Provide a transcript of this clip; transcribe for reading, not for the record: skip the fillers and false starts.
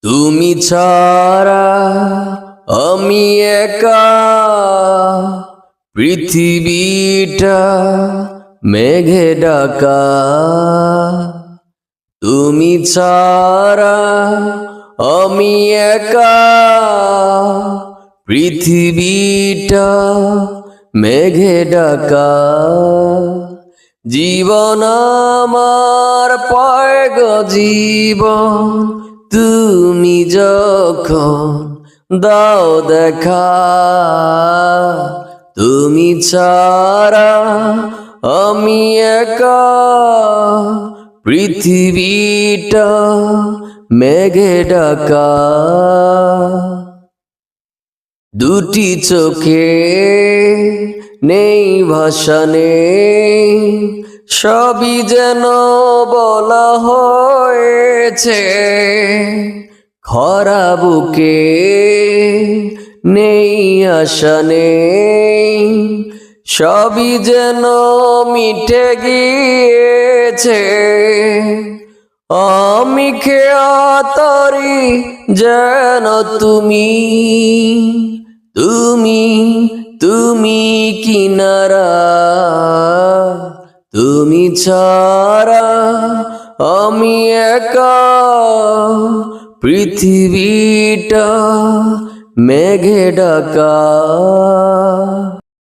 তুমি ছাড়া আমি একা, পৃথিবীটা মেঘে ঢাকা। তুমি ছাড়া আমি একা, পৃথিবীটা মেঘে ঢাকা। জীবন আমার পায় গো জীবন, তুমি যখন দাও দেখা। তুমি ছাড়া আমি একা, পৃথিবীটা মেঘে ঢাকা। দুটি চোখে নেই ভাষা নেই, সবই যেন বলা হয়েছে। খরা বুকে নেই আশা নেই, সবই যেন মিটে গিয়েছে। আমি খেয়া তরি যেন তুমি, তুমি তুমি কিনারা। তুমি ছাড়া আমি একা, পৃথিবীটা মেঘে ঢাকা।